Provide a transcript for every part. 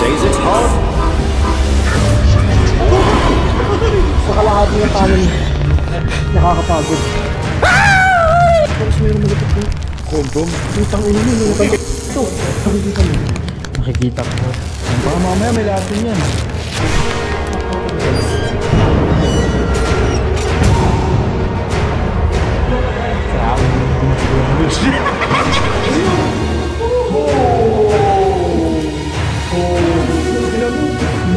says it's hard. Sa kalahati ng tunnel, nakakapagod. Tapos mayroon malapit ko. Kondom? Putang ina mo, malapit. Ito, nakikita mo. Nakikita ko. Baka mamaya may lahat din yan.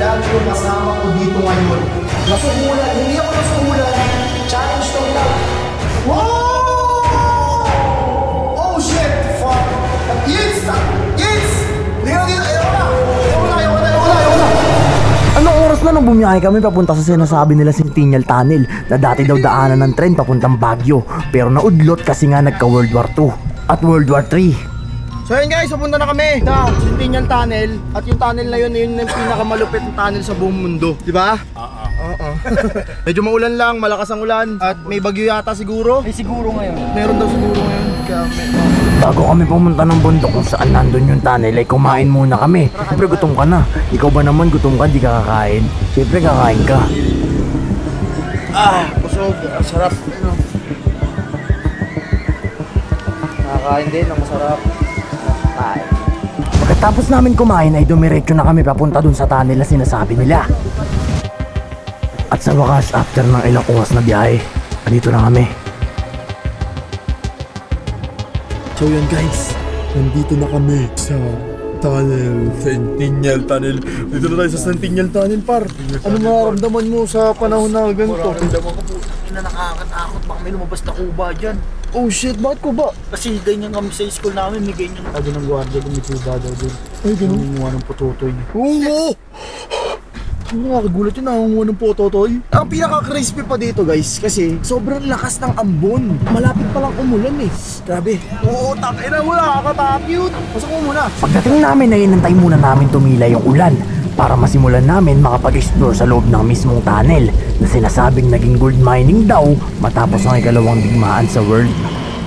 Lagi ko kasama ko dito ngayon. Nasuhulan, hindi ako nasuhulan. Challenge to lang. Wow! Oh shit! Fuck! Yes! Yes! Ayaw na! Anong oras na nung bumiyahe kami papunta sa sinasabi nila Centennial Tunnel na dati daw daanan ng tren papuntang Baguio pero naudlot kasi nga nagka World War II at World War III. So yun guys, pupunta na kami sa Centennial Tunnel at yung tunnel na yun yung pinakamalupit na tunnel sa buong mundo, di ba? Oo. Medyo maulan lang, malakas ang ulan at may bagyo yata siguro. May siguro ngayon. Meron daw siguro ngayon. Bago kami pumunta ng bundok kung saan nandun yung tunnel ay kumain muna kami. Siyempre gutom ka na. Ikaw ba naman gutom ka, di ka kakain? Siyempre kakain ka. Busog. Sarap. Nakakain din, ang masarap. Pagkatapos namin kumain ay dumiretso na kami papunta dun sa tunnel na sinasabi nila. At sa wakas, after ng ilang oras na biyahe, andito na kami. So yun guys, nandito na kami sa tunnel, Centennial Tunnel. Dito na tayo sa Centennial Tunnel, par. Ano mararamdaman mo sa panahon na ganito? Mararamdaman ko po na nakakatakot. Baka may lumabas na kuba dyan. Oh shit, bakit ko ba? Kasi ganyan kami sa school namin, may ganyan. Sabi ng guardia, lumituba daw din. Ay, ganun? Nangunguha ng pututoy. Oo! Nakakagulat yun, nangunguha ng pututoy. Ang pinaka-crispy pa dito guys, kasi sobrang lakas ng ambon. Malapit pa lang umulan eh. Grabe. Oo, takina mo, nakakatakot. Pasok mo muna. Pagdating namin ay inantay muna namin tumila yung ulan para masimulan namin makapag-explore sa loob ng mismong tunnel na sinasabing naging gold mining daw matapos ang ikalawang digmaan sa world.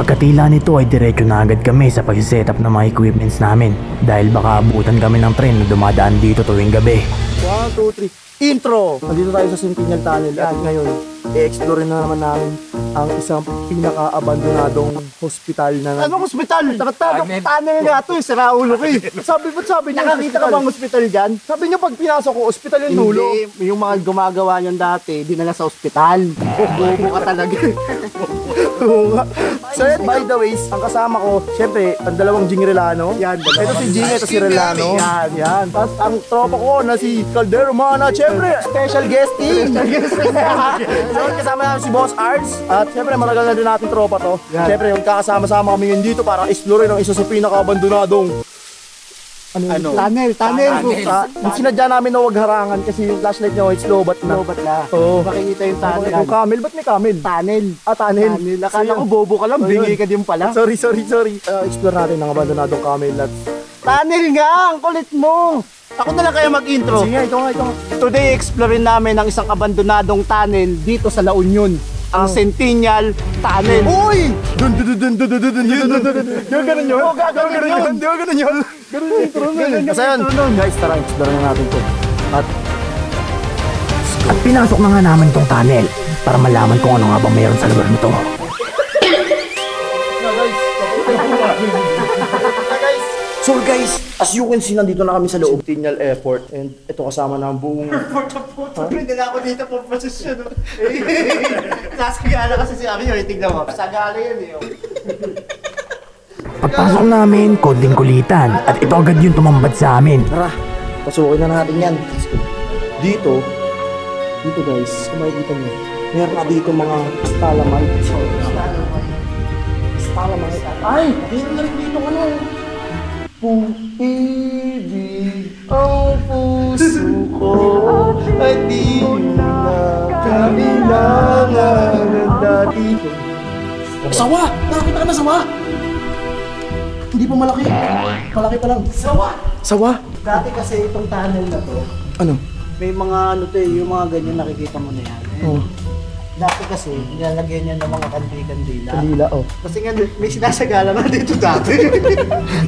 Pagkatila nito ay diretso na agad kami sa pag-setup ng mga equipments namin dahil baka abutan kami ng tren na dumadaan dito tuwing gabi. 1, 2, 3. Intro! Nandito tayo sa Centennial Tunnel at ngayon, i-explore na naman namin ang isang pinaka-abandonadong hospital na... Anong hospital? Tunnel nga ito, sira ulo ko eh. Sabi niya, nakakita ka bang hospital dyan? Sabi niyo pag pinasok ko, hospital yung nulo. Hindi, yung mga gumagawa niyan dati, dinala sa hospital. Bobo ka talaga. So yun, by the way, ang kasama ko, syempre, ang dalawang Jing Relano. Yan, ito si Jing, ito si Relano. Yan. Tapos ang tropa ko na si Caldero Mana, syempre, special guesting. So kasama namin si Boss Arts. At syempre, matagal na din natin tropa to. Syempre, magkakasama-sama kami ngayon dito para explore ng isa sa pinaka-abandonadong tunnel. Sinadya namin na huwag harangan kasi yung flashlight niya it's lobat na. Oo. Makikita yung tunnel. Yung camel, ba't may camel? Tunnel. Tunnel. Akala ko bobo ka lang, bingi ka din pala. Sorry. Explore natin ang abandonadong camel at... Tunnel nga! Ang kulit mo! Ako na lang kaya mag-intro. Sige, ito nga. Today, explorein namin ang isang abandonadong tunnel dito sa La Union. Ang Centennial Tunnel. Uy! Dun. Di ba ganun yun? Ganun yun. Kasi yun, guys, tara, explore na natin to. At pinasok na nga namin tong tunnel para malaman kung ano nga ba mayroon sa lugar nito. So guys, as you can see, nandito na kami sa loob Centennial Airport and ito kasama na ang buong... Airport. Hindi na ako dito po posisyon. Nasagala kasi si Ami, tignan mo. Sagala yan eh. Pagpasok namin, konting kulitan at ito agad yung tumambad sa amin. Tara, pasukin na natin yan. Dito guys, kung makikita nyo, meron na dito mga stalagmite. Ay, meron na rin dito ano. Pumibig ang puso ko at di na kailangan ng dati ko. Sawa! Nakakita ka na sawa! Hindi pa malaki. Malaki pa lang. Sawa? Dati kasi itong tunnel na to. Ano? May mga ano to eh, yung mga ganyan nakikita mo na yan. Dati kasi, nilalagyan niya ng mga kandila. Kandila, oh. Kasi nga, may sinasagala nga dito dati.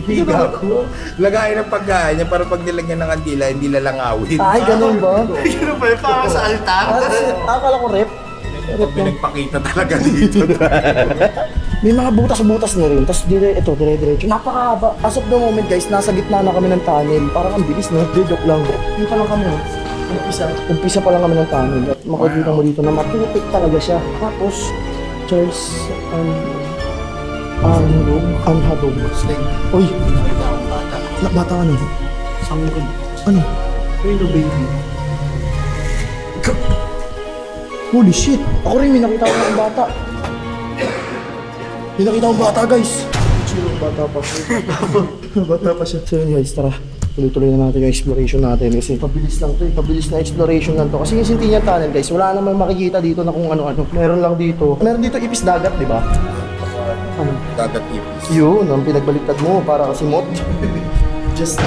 Higa ko. Lagayin ng pagkain niya para pag nilagyan ng kandila, hindi lalangawin. Ay, ganun ba? Ano ba yun? Parang sa altar? Akala ko rep. Pinagpakita talaga dito. May mga butas-butas na rin. Tapos dire-diretso. Napakahaba. As of the moment guys, nasa gitna na kami ng tunnel. Parang ang bilis no? Joke lang. Dito lang kami. Umpisa pa lang kami ng tunnel. At makikita mo dito na matutik talaga siya. Tapos, Charles Anhadog. Uy! Bata ano? Sanggol. Ano? Pero baby. Holy shit! Ako rin may nakita ko ng bata. May nakita akong bata guys. Bata pa siya. Bata pa siya. So yun guys, tara. Tuloy-tuloy na natin yung exploration natin kasi pabilis lang to eh. Pabilis na exploration lang to. Kasi yung Centennial Tunnel guys, wala naman makikita dito na kung ano-ano. Meron lang dito. Meron dito ipis dagat, di ba? Ano? Dagat ipis. Yun, ang pinagbaliktad mo para kasi mot. Just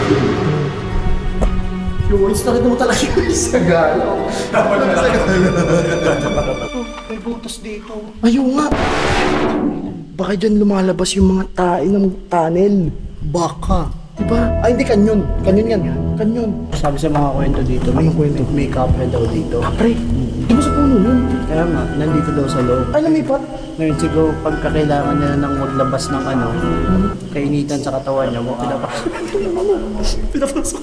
yung words na mo talaga yung isagalaw. May butas dito. Ayun nga. Baka dyan lumalabas yung mga tae ng tunnel. Baka. Diba? Ay, hindi, kanyon. Kanyon yan. Kanyon. Sabi sa mga kwento dito, Anong kwento? may kapre daw dito. Kapre. Di ba sa puno yun? Kaya nga, nandito daw sa loob. Ay, lumipat. Ngayon siguro pagkakailangan nila nang maglabas ng ano, kainitan sa katawan niya, mo ilabas.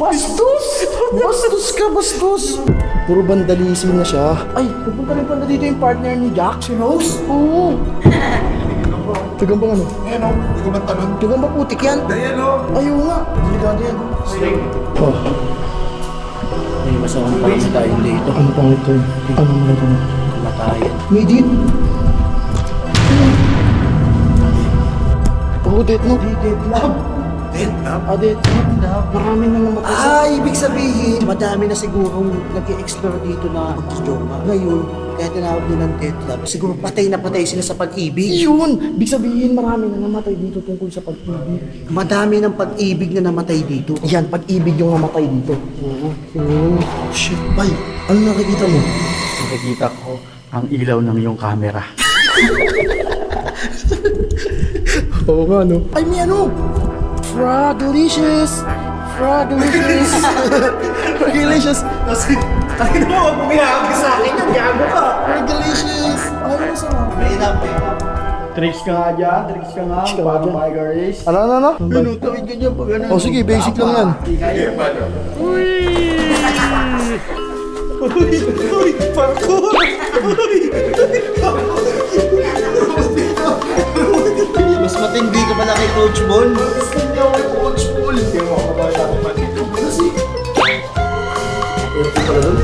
Bastos! Bastos ka, bastos! Puro vandalism na siya. Ay, pupunta rin pala dito yung partner ni Jack. Si Rose? Oo. Tigang bang ano? Ayan o, hindi ko matanong. Tigang ba putik yan? Ayan o. Ayaw nga. Delikado yan. Oh. May masawang pangitayin dito. Ano pang ito? Ano mo ito? Kamatayan. May dit. Oh, dead no? Dead lab. Dead lab? Ah, dead lab. Marami na namatay sa... Ibig sabihin, madami na sigurong nag-i-explore dito na magkijoma. Ngayon, kaya tinawag nilang death lab. Siguro patay na patay sila sa pag-ibig. Yun! Ibig sabihin, marami na namatay dito tungkol sa pag-ibig. Madami ng pag-ibig na namatay dito. Yan, pag-ibig yung namatay dito. Oo. Oh, shit. Ay, ano nakikita mo? Nakikita ko ang ilaw ng iyong camera. Oo nga, no? Ay, may ano? Frogalicious! Frogalicious! Frogalicious! Ay, mo, huwag mong ihahagi sa akin yan. Gago ka. Frogalicious! Ay, ano sa mga? Wait up. Tricks ka nga dyan, tricks ka nga. Para my girls. Ano? Pinutawid ka dyan pag ano. Oh, sige, basic lang yan. Sige, paano? Mas matindi ka pala kay Coach Bon. Hindi ako kay Coach Paul. Hindi ako makabay natin pa dito. Kasi... Ito pala doon.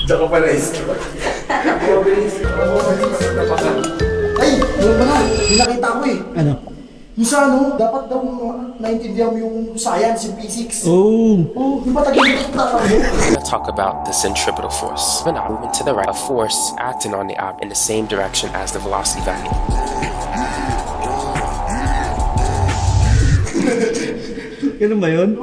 Diyan ka pala is. Ay! Alam ba na? May nakita ko eh. Ano? Yung sa ano, dapat daw naintindihan mo yung science, yung physics. Oh. Oh, yung patagilip na Let's talk about the centripetal force. When I'm moving to the right, a force acting on the object in the same direction as the velocity vector. Ganun ba yun?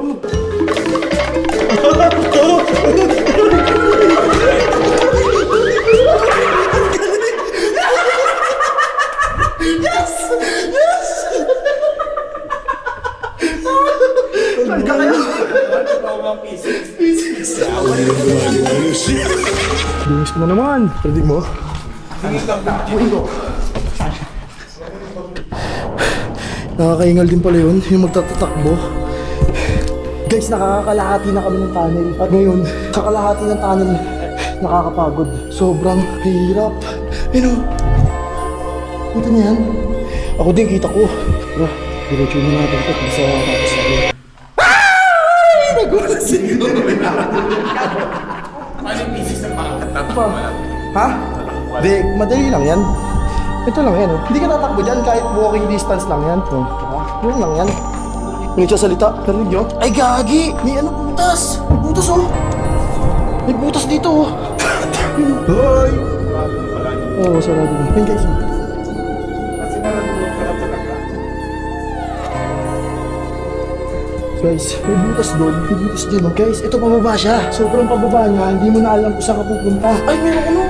Dungis ko na naman. Pwede mo? Nakakaingal din pala yun, yung magtatatakbo. Guys, nakakalahati na kami ng tunnel. At ngayon, kakalahati ng tunnel, nakakapagod. Sobrang hirap. Ano? Kita niya yan? Ako din, kita ko. Tara, diretso na natin ito. Bisa tapos na rin. Ay! Nagulat siguro. Paano yung pieces ng mga tatakbo lang? Ha? Di, madali lang yan. Ito lang yan, oh. Hindi ka tatakbo dyan kahit walking distance lang yan. Oh. Yun lang yan. May nagsasalita. Narinig nyo? Ay, gagi! May ano, butas! May butas, oh! May butas dito, oh! Hoy! Oo, sarado na. Ayun, guys. Kasi naratulog ka lang talaga. So Guys, may butas doon. May butas dyan, oh. Guys, ito pababa siya. Sobrang pababa niya. Hindi mo na alam kung saan ka pupunta. Ay, meron ano.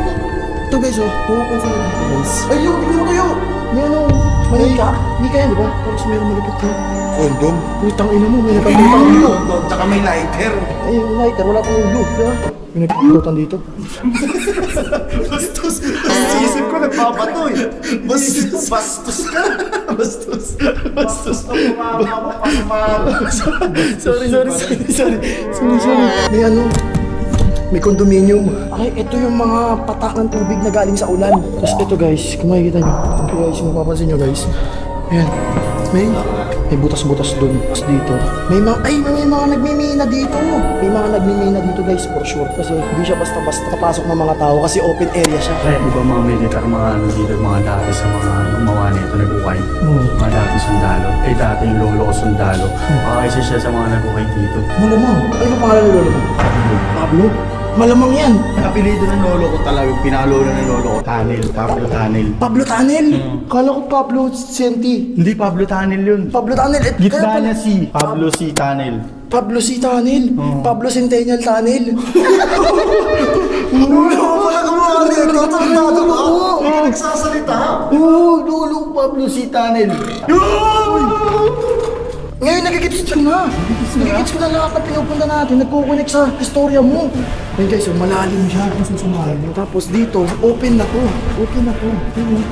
Ito guys, oh. Pupunta sa dito, guys. Ay, yun, hindi ko kayo. May ano, manika. Manika yan, di ba? Tapos meron malapit ka. Condom? Putang ina mo, may nagpaputang dito. Tsaka may lighter. Ay, yung lighter, wala pang ulo, di ba? May nagpaputang dito. Bastos! Isip ko nagpapato eh. Bastos! Bastos ka! Bastos! Bastos! Sorry. May ano, may condominium. Ay, ito yung mga patak ng tubig na galing sa ulan. Tapos ito guys, kung makikita nyo. Ito guys, kung mapapansin nyo guys. Ayan, may butas-butas doon. Tapos dito, may mga nagmimina dito. May mga nagmimina dito guys, for sure. Kasi hindi siya basta-basta kapasok ng mga tao kasi open area siya. Di ba mga militar, mga ano dito, mga dati sa mga gumawa nito, nag-ukay. Mga dati sundalo. Dati yung lolo ko sundalo. Isa siya sa mga nag-ukay dito. Malamang. Ano yung pangalan ng lolo mo? Pablo? Malamang yan. Apelido ng lolo ko talaga, pinakalola ng lolo ko, Tanil, Pablo Tanil. Pablo Tanel? Kala ko Pablo Senti. Hindi Pablo Tanil yun. Pablo Tanel. Gitna niya si Pablo C. Tanil. Pablo C. Tanel. Pablo Centennial Tanel. Nagsasalita! Oo, lolo Pablo C. Tanel. Ngayon nagigits ko na. Nagigits ko na lahat na pinupunta natin. Nagkukunik sa istorya mo. Ayun guys, so malalim siya. Tapos dito, open na to.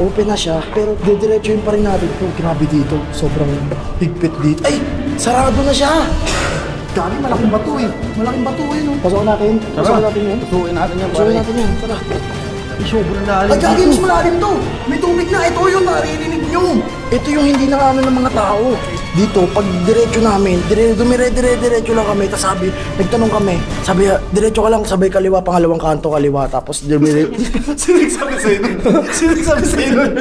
Open na siya. Pero didiretsuhin pa rin natin ito. Grabe dito. Sobrang higpit dito. Ay! Sarado na siya! Dami, malaking bato eh. Malaking bato eh, no? Pasukin natin. Pasukin natin yan. Pasukin natin yan. Pasukin natin yan. Tara. Sobrang lalim. Ay, gagawin mas malalim to. May tubig na. Ito yung naririnig nyo. Ito yung hindi nakano ng mga tao. Dito, pag diretso namin, diretso lang kami. Tapos sabi, nagtanong kami. Sabi, diretso ka lang, sabay kaliwa, pangalawang kanto kaliwa. Tapos Sinigsabi sa'yo nun.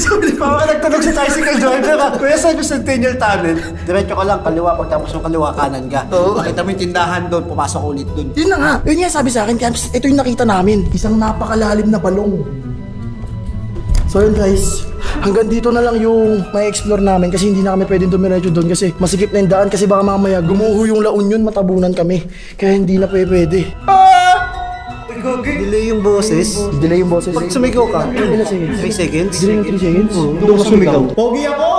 Sabi, parang nagtanong sa tricycle driver ka. Kuya, saan yung Centennial Tunnel? Diretso ka lang, kaliwa. Pagtapos ng kaliwa, kanan ka. Makita mo yung tindahan doon, pumasok ulit doon. Yun na nga. Yun nga sabi sa akin. Kaya ito yung nakita namin. Isang napakalalim na balong. So yun guys, hanggang dito na lang yung may explore namin kasi hindi na kami pwedeng dumiretso doon kasi masikip na yung daan kasi baka mamaya gumuho yung La Union, matabunan kami. Kaya hindi na pwede. Delay yung boses. Delay yung boses. Pag sumigaw ka, Ilan seconds? 3 seconds. Delay ng 3 seconds? Doon ka sumigaw. Pogi ako!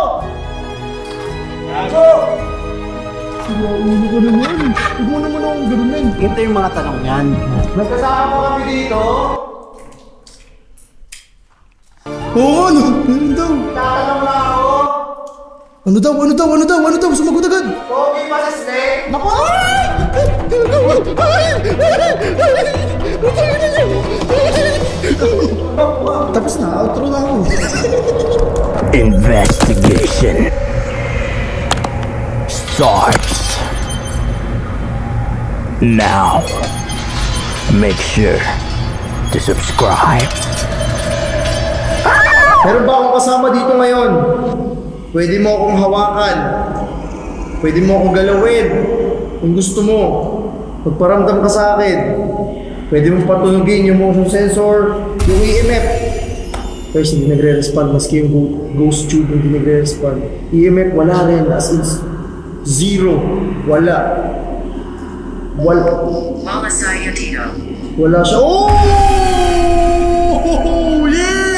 Ulo ko naman. Huwag mo naman akong ganunin. Ito yung mga tanong yan. Nagkasama kami dito. Oo, ano? Meron daw. Tatanong na ako. Ano daw? Sumagot agad. Pogi ba sa snake? Naku! Tapos na, outro na ako. Investigation starts now. Make sure to subscribe. Meron ba akong kasama dito ngayon? Pwede mo akong hawakan. Pwede mo akong galawin. Kung gusto mo, magparamdam ka sa akin. Pwede mo patunugin yung motion sensor, yung EMF. Guys, hindi nagre-respond. Maski yung ghost tube hindi nagre-respond. EMF, wala rin. As in, zero. Wala. Mama Sayatino. Wala siya. Oh! Yes!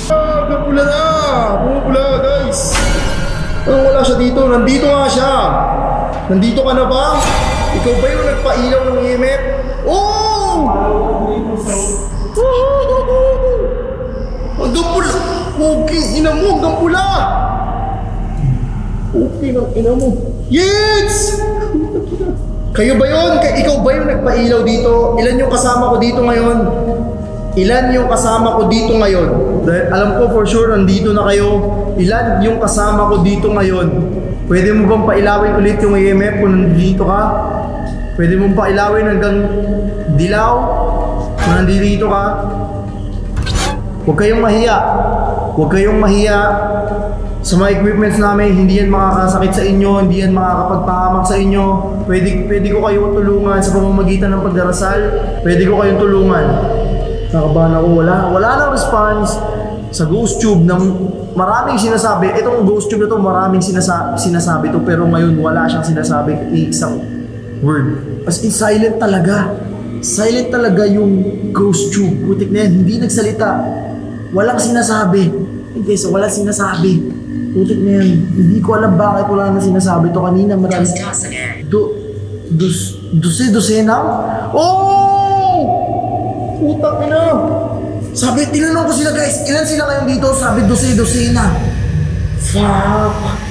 Pumupula na! Pumupula, guys! Wala siya dito. Nandito nga siya. Nandito ka na ba? Ikaw ba yung nagpailaw ng EMF? Oh! Hanggang pula! Okay, ina mo, hanggang pula! Okay, ng ina mo. Yes! Kayo ba yun? Ikaw ba yung nagpailaw dito? Ilan yung kasama ko dito ngayon? Ilan yung kasama ko dito ngayon? Dahil alam ko for sure nandito na kayo. Ilan yung kasama ko dito ngayon? Pwede mo bang pailawin ulit yung EMF kung nandito ka? Pwede mo pailawin hanggang dilaw kung nandito ka? Huwag kayong mahiya. Huwag kayong mahiya. Sa mga equipments namin, hindi yan makakasakit sa inyo, hindi yan makakapagpahamak sa inyo. Pwede ko kayong tulungan sa pamamagitan ng pagdarasal. Pwede ko kayong tulungan. Nakabahan ako, wala nang response sa ghost tube ng maraming sinasabi, itong ghost tube na to, maraming sinasabi to, pero ngayon wala siyang sinasabi isang word. As in, silent talaga. Silent talaga yung ghost tube. Putik na yan, hindi nagsalita. Walang sinasabi. Okay, so walang sinasabi. Putik na yan, hindi ko alam bakit wala na sinasabi to kanina. Marami. Dose-dose na? Oh! Putak na. Sabi, tinanong ko sila guys, ilan sila ngayon dito? Sabi, dose na. Fuck.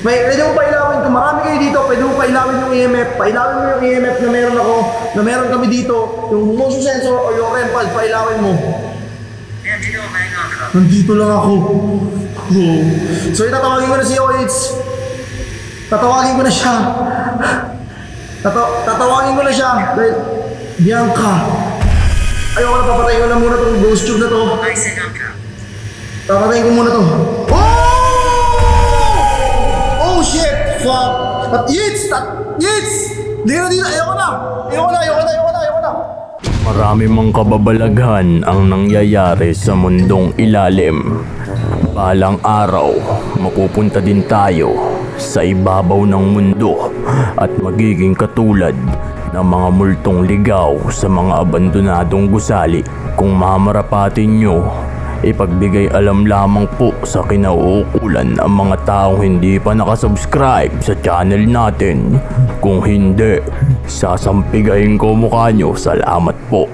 Pwede mo pailawin kung marami kayo dito, pwede mo pailawin yung EMF. Pailawin mo yung EMF na meron ako, na meron kami dito. Yung motion sensor o yung REM pad, pailawin mo. Nandito lang ako. Oh. So itatawagin ko na si OH. Tatawagin ko na siya. Tatawagin ko na siya. Bianca. Ayoko na, papatayin ko na muna tong ghost tube na to. Papatayin ko muna to. Oh shit! Fuck! At Yits! Dito! Ayoko na! Marami mang kababalaghan ang nangyayari sa mundong ilalim. Balang araw, mapupunta din tayo sa ibabaw ng mundo at magiging katulad ng mga multong ligaw sa mga abandonadong gusali. Kung mamarapatin nyo, ipagbigay alam lamang po sa kinauukulan ang mga taong hindi pa nakasubscribe sa channel natin. Kung hindi, sasampigahin ko mukha nyo. Salamat po.